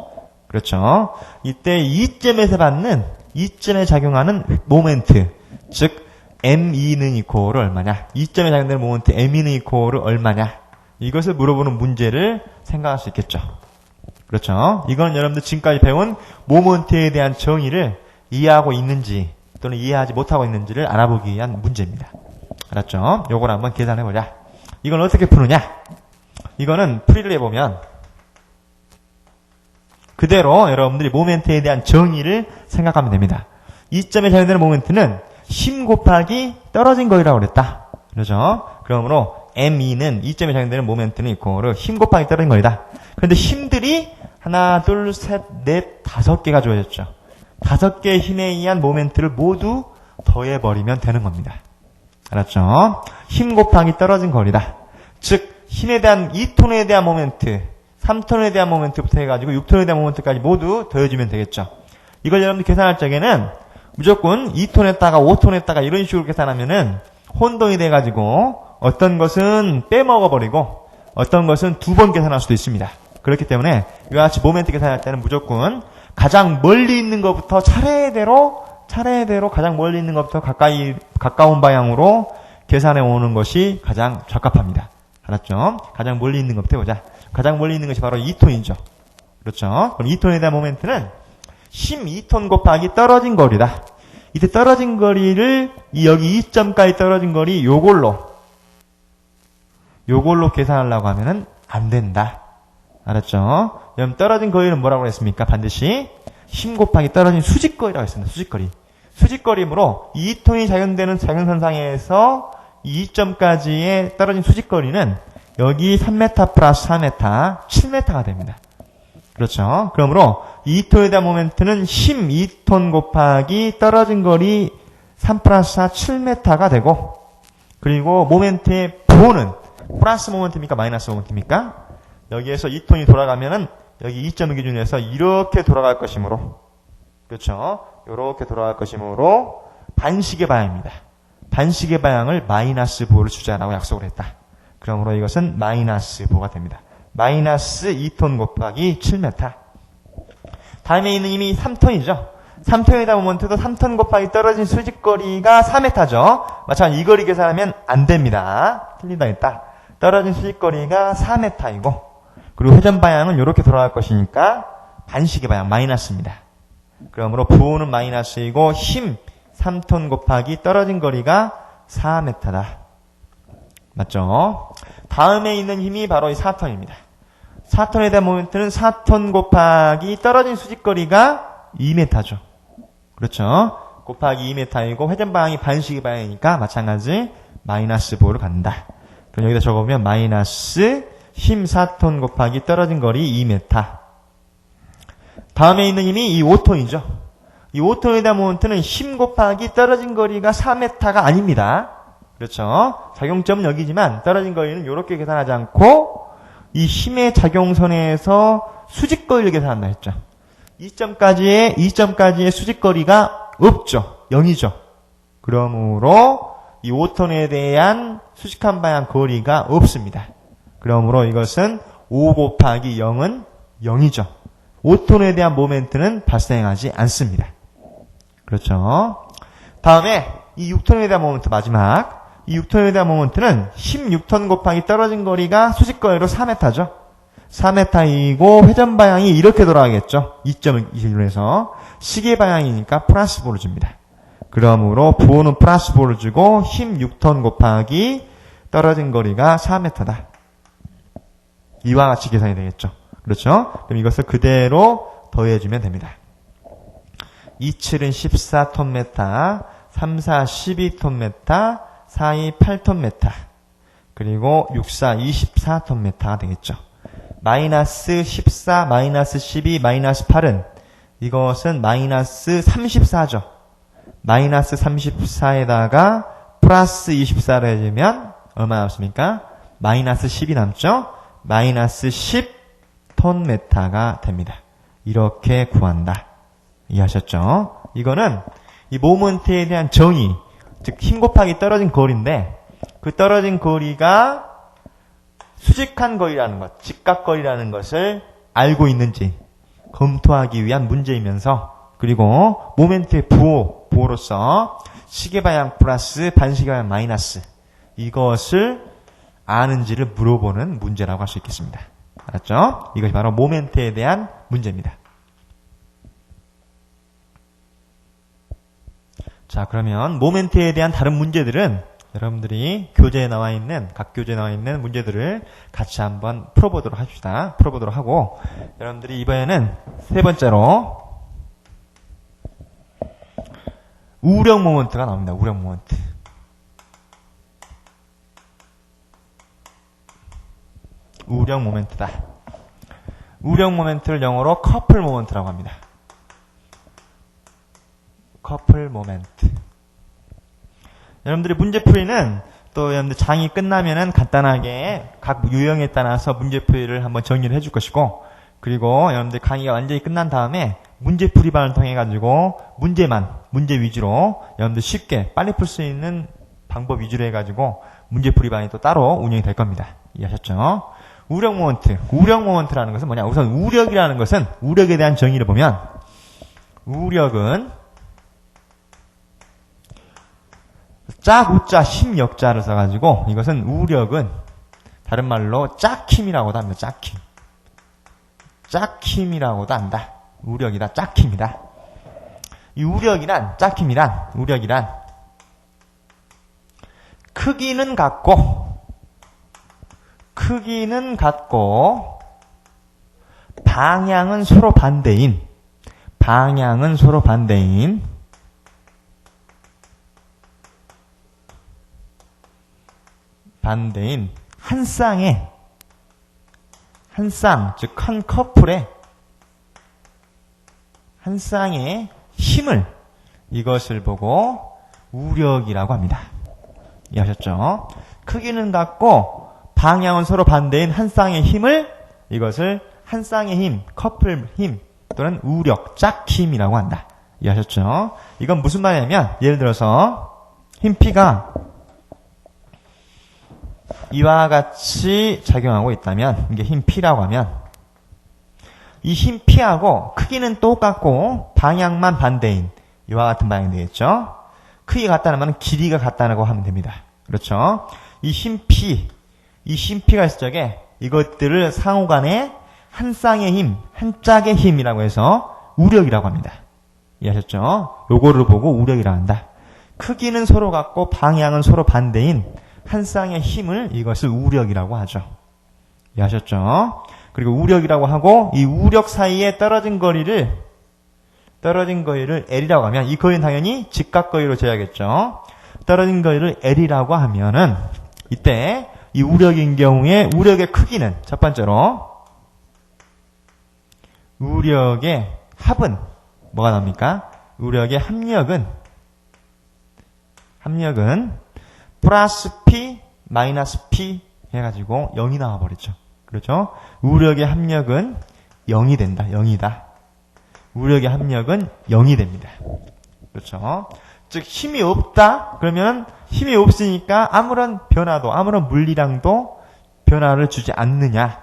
그렇죠. 이때 이점에서 받는, 이점에 작용하는 모멘트, 즉 ME는 이코를 얼마냐, 이점에 작용되는 모멘트 ME는 이코를 얼마냐, 이것을 물어보는 문제를 생각할 수 있겠죠. 그렇죠. 이건 여러분들 지금까지 배운 모멘트에 대한 정의를 이해하고 있는지 또는 이해하지 못하고 있는지를 알아보기 위한 문제입니다. 알았죠? 요걸 한번 계산해보자. 이건 어떻게 푸느냐? 이거는 풀이를 해보면 그대로 여러분들이 모멘트에 대한 정의를 생각하면 됩니다. 이점에 작용되는 모멘트는 힘 곱하기 떨어진 거리라고 그랬다. 그렇죠? 그러므로 ME는 이점에 작용되는 모멘트는 이코를 힘 곱하기 떨어진 거리다. 그런데 힘들이 하나, 둘, 셋, 넷, 5개가 주어졌죠. 5개의 힘에 의한 모멘트를 모두 더해버리면 되는 겁니다. 알았죠? 힘 곱하기 떨어진 거리다. 즉 힘에 대한 2톤에 대한 모멘트, 3톤에 대한 모멘트부터 해가지고 6톤에 대한 모멘트까지 모두 더해주면 되겠죠. 이걸 여러분들 계산할 적에는 무조건 2톤에다가 5톤에다가 이런 식으로 계산하면은 혼동이 돼가지고 어떤 것은 빼먹어버리고 어떤 것은 2번 계산할 수도 있습니다. 그렇기 때문에 이와 같이 모멘트 계산할 때는 무조건 가장 멀리 있는 것부터 차례대로 가장 멀리 있는 것부터 가까운 방향으로 계산해 오는 것이 가장 적합합니다. 알았죠? 가장 멀리 있는 것부터 해보자. 가장 멀리 있는 것이 바로 2톤이죠. 그렇죠? 그럼 2톤에 대한 모멘트는 12톤 곱하기 떨어진 거리다. 이때 떨어진 거리를 여기 2점까지 떨어진 거리 요걸로 계산하려고 하면은 안 된다. 알았죠? 그럼 떨어진 거리는 뭐라고 했습니까? 반드시 힘 곱하기 떨어진 수직거리라고 했습니다. 수직거리므로 2톤이 작용되는 작용선상에서 2점까지의 떨어진 수직거리는 여기 3m 플러스 4m, 7m가 됩니다. 그렇죠? 그러므로 2톤에 대한 모멘트는 힘 2톤 곱하기 떨어진 거리 3 플러스 4, 7m가 되고, 그리고 모멘트의 부호는 플러스 모멘트입니까? 마이너스 모멘트입니까? 여기에서 2톤이 돌아가면은 여기 2점을 기준으로 해서 이렇게 돌아갈 것이므로, 그렇죠? 이렇게 돌아갈 것이므로 반시계 방향입니다. 반시계 방향을 마이너스 부호를 주자라고 약속을 했다. 그러므로 이것은 마이너스 부호가 됩니다. 마이너스 2톤 곱하기 7m. 다음에 있는 힘이 3톤이죠. 3톤에다 모멘트도 3톤 곱하기 떨어진 수직거리가 4m죠. 마찬가지로 이 거리 계산하면 안 됩니다. 틀린다 했다. 떨어진 수직거리가 4m이고, 그리고 회전 방향은 이렇게 돌아갈 것이니까 반시계 방향 마이너스입니다. 그러므로 부호는 마이너스이고 힘 3톤 곱하기 떨어진 거리가 4m다. 맞죠? 다음에 있는 힘이 바로 이 4톤입니다. 4톤에 대한 모멘트는 4톤 곱하기 떨어진 수직거리가 2m죠. 그렇죠? 곱하기 2m이고 회전 방향이 반시계 방향이니까 마찬가지 마이너스 부호를 갖는다. 그럼 여기다 적어보면 마이너스 힘 4톤 곱하기 떨어진 거리 2m. 다음에 있는 힘이 이 5톤이죠. 이 5톤에 대한 모멘트는 힘 곱하기 떨어진 거리가 4m가 아닙니다. 그렇죠? 작용점은 여기지만 떨어진 거리는 이렇게 계산하지 않고 이 힘의 작용선에서 수직거리를 계산한다 했죠. 2점까지의 수직거리가 없죠. 0이죠. 그러므로 이 5톤에 대한 수직한 방향 거리가 없습니다. 그러므로 이것은 5 곱하기 0은 0이죠. 5톤에 대한 모멘트는 발생하지 않습니다. 그렇죠? 다음에 이 6톤에 대한 모멘트 마지막. 이 6톤에 대한 모멘트는 16톤 곱하기 떨어진 거리가 수직거리로 4m죠. 4m이고 회전 방향이 이렇게 돌아가겠죠. 2점을 기준으로 해서 시계 방향이니까 플러스 부호를 줍니다. 그러므로 부호는 플러스 부호를 주고 힘 6톤 곱하기 떨어진 거리가 4m다. 이와 같이 계산이 되겠죠. 그렇죠? 그럼 이것을 그대로 더해주면 됩니다. 27은 14톤메타, 3, 4, 12톤메타, 4, 2, 8톤메타, 그리고 6, 4, 24톤메타가 되겠죠. 마이너스 14, 마이너스 12, 마이너스 8은 이것은 마이너스 34죠. 마이너스 34에다가 플러스 24를 해주면 얼마 남습니까? 마이너스 10이 남죠? 마이너스 10톤메타가 됩니다. 이렇게 구한다. 이해하셨죠? 이거는 이 모멘트에 대한 정의, 즉 힘 곱하기 떨어진 거리인데 그 떨어진 거리가 수직한 거리라는 것, 직각거리라는 것을 알고 있는지 검토하기 위한 문제이면서, 그리고 모멘트의 부호로서 시계방향 플러스 반시계방향 마이너스, 이것을 아는지를 물어보는 문제라고 할 수 있겠습니다. 알았죠? 이것이 바로 모멘트에 대한 문제입니다. 자, 그러면 모멘트에 대한 다른 문제들은 여러분들이 교재에 나와 있는, 각 교재에 나와 있는 문제들을 같이 한번 풀어보도록 합시다. 풀어보도록 하고, 여러분들이 이번에는 세 번째로 우력 모멘트가 나옵니다. 우력 모멘트. 우력 모멘트다. 우력 모멘트를 영어로 커플 모멘트라고 합니다. 커플 모멘트. 여러분들이 문제풀이는 또 여러분들 장이 끝나면은 간단하게 각 유형에 따라서 문제풀이를 한번 정리를 해줄 것이고, 그리고 여러분들 강의가 완전히 끝난 다음에 문제풀이반을 통해 가지고 문제 위주로 여러분들 쉽게 빨리 풀 수 있는 방법 위주로 해가지고 문제풀이반이 또 따로 운영이 될 겁니다. 이해하셨죠? 우력 모멘트. 우력 모멘트라는 것은 뭐냐? 우선 우력이라는 것은, 우력에 대한 정의를 보면 우력은 짝, 우자, 힘, 역자를 써가지고 이것은 우력은 다른 말로 짝힘이라고도 합니다. 짝힘. 짝힘이라고도 한다. 우력이다. 짝힘이다. 이 우력이란, 짝힘이란, 우력이란 크기는 같고 방향은 서로 반대인 한 쌍, 즉 한 커플의 한 쌍의 힘을 이것을 보고 우력이라고 합니다. 이해하셨죠? 크기는 같고 방향은 서로 반대인 한 쌍의 힘을 이것을 한 쌍의 힘, 커플 힘 또는 우력, 짝힘이라고 한다. 이해하셨죠? 이건 무슨 말이냐면 예를 들어서 힘 P가 이와 같이 작용하고 있다면 이게 힘 P라고 하면 이 힘 P하고 크기는 똑같고 방향만 반대인 이와 같은 방향이 되겠죠. 크기가 같다는 말은 길이가 같다고 하면 됩니다. 그렇죠? 이 힘 P가 있을 적에 이것들을 상호간에 한 쌍의 힘, 한 짝의 힘이라고 해서 우력이라고 합니다. 이해하셨죠? 요거를 보고 우력이라고 한다. 크기는 서로 같고 방향은 서로 반대인 한 쌍의 힘을 이것을 우력이라고 하죠. 이해하셨죠? 그리고 우력이라고 하고 이 우력 사이에 떨어진 거리를 L이라고 하면 이 거리는 당연히 직각거리로 재야겠죠. 떨어진 거리를 L이라고 하면은 이때 이 우력인 경우에 우력의 크기는 첫 번째로 우력의 합은 뭐가 나옵니까? 우력의 합력은 플러스 P 마이너스 P 해가지고 0이 나와버리죠. 그렇죠? 우력의 합력은 0이 된다. 0이다. 우력의 합력은 0이 됩니다. 그렇죠? 즉 힘이 없다. 그러면 힘이 없으니까 아무런 변화도 아무런 물리량도 변화를 주지 않느냐?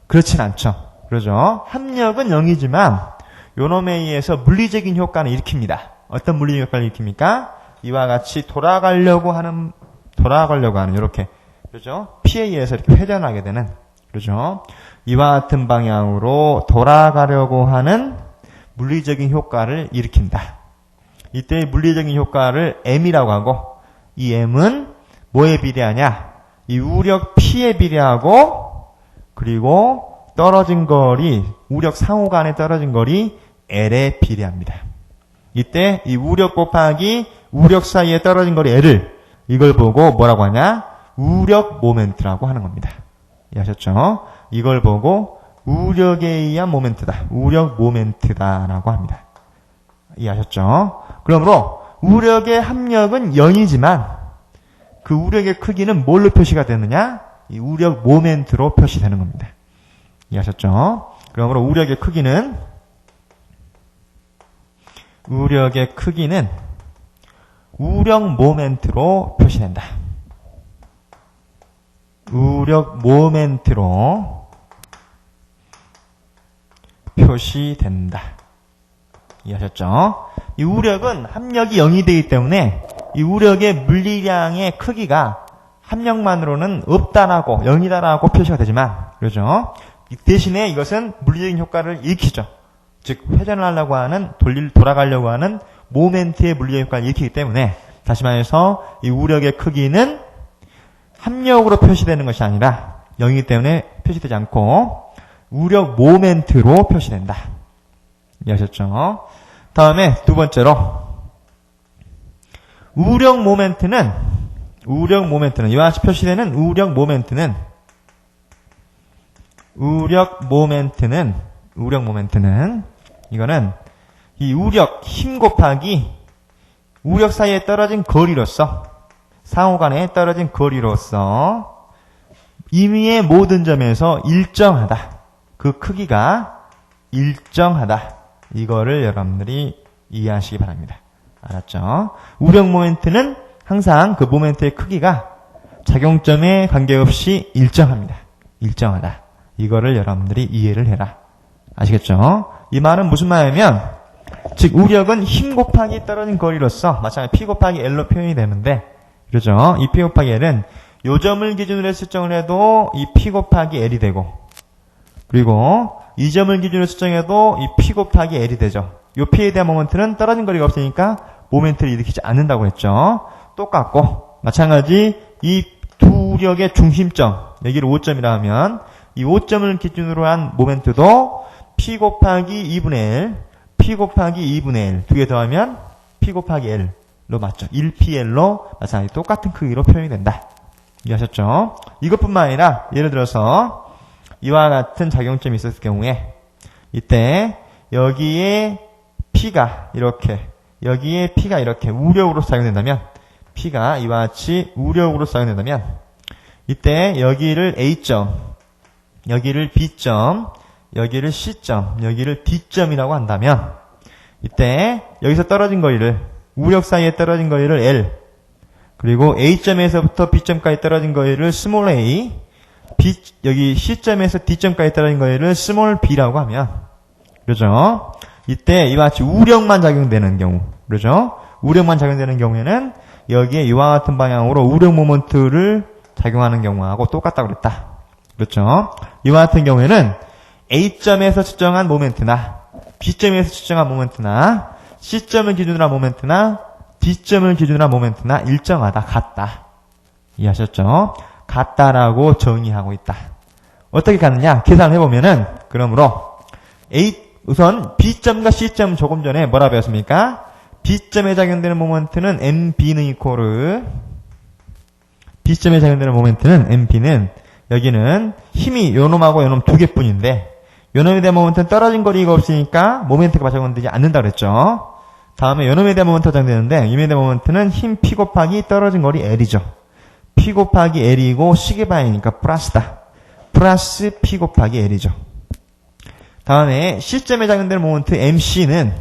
그렇진 않죠. 그렇죠? 합력은 0이지만 요놈에 의해서 물리적인 효과는 일으킵니다. 어떤 물리적인 효과를 일으킵니까? 이와 같이 돌아가려고 하는 이렇게 그렇죠? P에 의해서 이렇게 회전하게 되는 그렇죠? 이와 같은 방향으로 돌아가려고 하는 물리적인 효과를 일으킨다. 이때 물리적인 효과를 M이라고 하고 이 M은 뭐에 비례하냐? 이 우력 P에 비례하고 그리고 떨어진 거리, 우력 상호 간에 떨어진 거리 L에 비례합니다. 이때 이 우력 곱하기 우력 사이에 떨어진 거리 L을 이걸 보고 뭐라고 하냐? 우력 모멘트라고 하는 겁니다. 이해하셨죠? 이걸 보고 우력에 의한 모멘트다. 우력 모멘트다라고 합니다. 이해하셨죠? 그러므로 우력의 합력은 0이지만 그 우력의 크기는 뭘로 표시가 되느냐? 이 우력 모멘트로 표시되는 겁니다. 이해하셨죠? 그러므로 우력의 크기는 우력 모멘트로 표시된다. 우력 모멘트로 표시된다. 이해하셨죠? 이 우력은 합력이 0이 되기 때문에 이 우력의 물리량의 크기가 합력만으로는 없다라고 0이다라고 표시가 되지만 그렇죠? 대신에 이것은 물리적인 효과를 일으키죠. 즉 회전을 하려고 하는 돌아가려고 하는 모멘트의 물리적 효과를 일으키기 때문에 다시 말해서 이 우력의 크기는 합력으로 표시되는 것이 아니라 0이기 때문에 표시되지 않고 우력 모멘트로 표시된다. 이해하셨죠? 다음에 두 번째로 우력 모멘트는 이와 같이 표시되는 우력 모멘트는 이거는 이 우력 힘 곱하기 우력 사이에 떨어진 거리로서 상호간에 떨어진 거리로서 임의의 모든 점에서 일정하다. 그 크기가 일정하다. 이거를 여러분들이 이해하시기 바랍니다. 알았죠? 우력 모멘트는 항상 그 모멘트의 크기가 작용점에 관계없이 일정합니다. 일정하다. 이거를 여러분들이 이해를 해라. 아시겠죠? 이 말은 무슨 말이냐면 즉 우력은 힘 곱하기 떨어진 거리로서 마찬가지 P 곱하기 L로 표현이 되는데, 그렇죠? 이 P 곱하기 L은 요 점을 기준으로 설정을 해도 이 P 곱하기 L이 되고, 그리고 이 점을 기준으로 설정해도 이 P 곱하기 L이 되죠. 요 P에 대한 모멘트는 떨어진 거리가 없으니까 모멘트를 일으키지 않는다고 했죠. 똑같고 마찬가지 이 두 우력의 중심점, 여기를 5점이라 하면 이 5점을 기준으로 한 모멘트도 P 곱하기 2분의 L, P 곱하기 2분의 L 두 개 더하면 P 곱하기 L로 맞죠. 1PL로 마찬가지 똑같은 크기로 표현이 된다. 이해하셨죠? 이것뿐만 아니라 예를 들어서 이와 같은 작용점이 있었을 경우에 이때 여기에 P가 이렇게, 여기에 P가 이렇게 우력으로 작용된다면, P가 이와 같이 우력으로 작용된다면 이때 여기를 A점, 여기를 B점, 여기를 C점, 여기를 D점이라고 한다면 이때 여기서 떨어진 거리를, 우력 사이에 떨어진 거리를 L, 그리고 A점에서부터 B점까지 떨어진 거리를 스몰 a, 여기 C점에서 D점까지 떨어진 거리를 스몰 b라고 하면, 그렇죠? 이때 이와 같이 우력만 작용되는 경우, 그렇죠? 우력만 작용되는 경우에는 여기에 이와 같은 방향으로 우력 모먼트를 작용하는 경우하고 똑같다고 그랬다. 그렇죠? 이와 같은 경우에는 A점에서 측정한 모멘트나 B점에서 측정한 모멘트나 C점을 기준으로 한 모멘트나 D점을 기준으로 한 모멘트나 일정하다, 같다. 이해하셨죠? 같다라고 정의하고 있다. 어떻게 같느냐? 계산을 해보면은, 그러므로 우선 B점과 C점 조금 전에 뭐라 배웠습니까? B점에 작용되는 모멘트는 MB는 이코르, B점에 작용되는 모멘트는 MB는, 여기는 힘이 요놈하고 요놈 두 개뿐인데 요놈에 대한 모멘트는 떨어진 거리가 없으니까 모멘트가 작용되지 않는다 그랬죠. 다음에 요놈에 대한 모멘트가 작용되는데 요놈에 대한 모멘트는 힘 P 곱하기 떨어진 거리 L이죠. P 곱하기 L이고 시계 방향이니까 플러스다. 플러스 P 곱하기 L이죠. 다음에 C점에 작용되는 모멘트 MC는,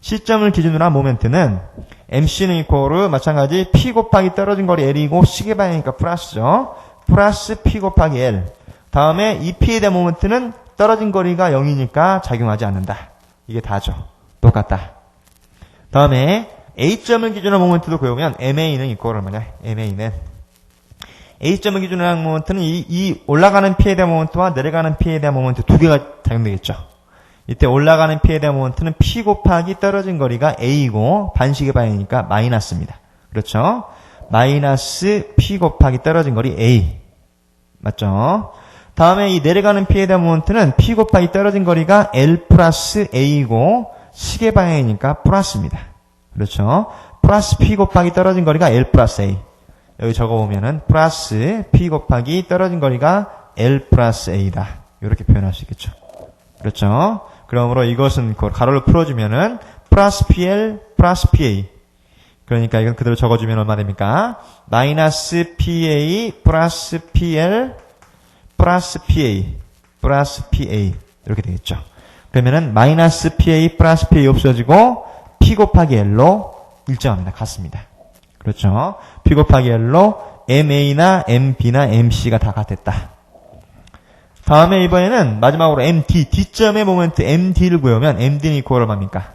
C점을 기준으로 한 모멘트는 MC는 이코르 마찬가지 P 곱하기 떨어진 거리 L이고 시계 방향이니까 플러스죠. 플러스 P 곱하기 L. 다음에 이 P에 대한 모멘트는 떨어진 거리가 0이니까 작용하지 않는다. 이게 다죠. 똑같다. 다음에 A점을 기준으로 한 모멘트도 배우면 MA는 이코르 뭐냐? MA는 A점을 기준으로 한 모멘트는 이 올라가는 P에 대한 모멘트와 내려가는 P에 대한 모멘트 두 개가 작용되겠죠. 이때 올라가는 P에 대한 모멘트는 P 곱하기 떨어진 거리가 A이고 반시계 방향이니까 마이너스입니다. 그렇죠? 마이너스 P 곱하기 떨어진 거리 A. 맞죠? 다음에 이 내려가는 P에 대한 모멘트는 P 곱하기 떨어진 거리가 L 플러스 A이고 시계 방향이니까 플러스입니다. 그렇죠? 플러스 P 곱하기 떨어진 거리가 L 플러스 A. 여기 적어보면은 플러스 P 곱하기 떨어진 거리가 L 플러스 A다. 이렇게 표현할 수 있겠죠. 그렇죠? 그러므로 이것은 가로를 풀어주면은 플러스 PL 플러스 PA. 그러니까 이건 그대로 적어주면 얼마 됩니까? 마이너스 PA 플러스 PL 플러스 PA 플러스 PA 이렇게 되겠죠. 그러면은 마이너스 PA 플러스 PA 없어지고 P 곱하기 L로 일정합니다. 같습니다. 그렇죠? P 곱하기 L로 MA나 MB나 MC가 다 같았다. 다음에 이번에는 마지막으로 MD, D점의 모멘트 MD를 구해오면 MD는 이코르 얼마입니까?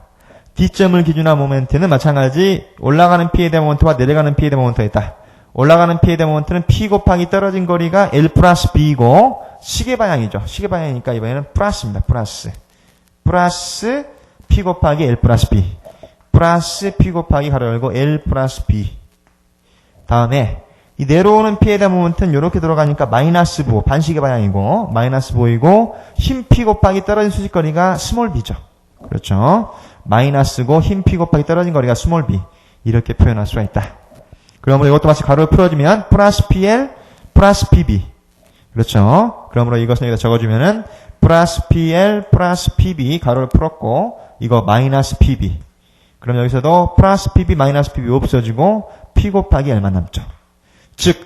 D점을 기준한 모멘트는 마찬가지 올라가는 P에 대한 모멘트와 내려가는 P에 대한 모멘트가 있다. 올라가는 P에 대한 모멘트는 P 곱하기 떨어진 거리가 L 플러스 B이고 시계 방향이죠. 시계 방향이니까 이번에는 플러스입니다. 플러스. 플러스 P 곱하기 L 플러스 B. 플러스 P 곱하기 가로 열고 L 플러스 B. 다음에 이 내려오는 P에 대한 모멘트는 이렇게 들어가니까 마이너스 보, 반시계 방향이고 마이너스 보이고 힘 P 곱하기 떨어진 수직거리가 스몰 b죠. 그렇죠? 마이너스고 힘 P 곱하기 떨어진 거리가 스몰 b. 이렇게 표현할 수가 있다. 그러므로 이것도 마치 가로를 풀어주면 플러스 PL 플러스 PB. 그렇죠? 그러므로 이것은 여기다 적어주면은 플러스 PL 플러스 PB 가로를 풀었고 이거 마이너스 PB. 그럼 여기서도 플러스 PB 마이너스 PB 없어지고 P 곱하기 L만 남죠. 즉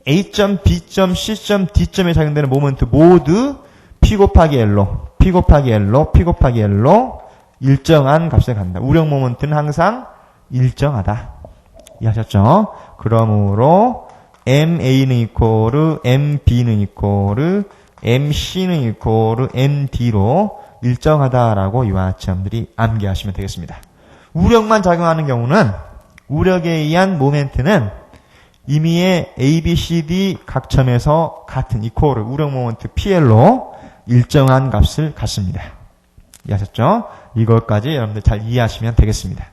A점, B점, C점, D점에 작용되는 모멘트 모두 P 곱하기 L로 P 곱하기 L로 P 곱하기 L로 일정한 값을 갖는다. 우력 모멘트는 항상 일정하다. 이해하셨죠? 그러므로 MA는 이코르 MB는 이코르 MC는 이코르 MD로 일정하다라고 이와 같이 여러분들이 암기하시면 되겠습니다. 우력만 작용하는 경우는 우력에 의한 모멘트는 임의의 A, B, C, D 각 점에서 같은 이퀄을 우력 모멘트 PL로 일정한 값을 갖습니다. 이해하셨죠? 이것까지 여러분들 잘 이해하시면 되겠습니다.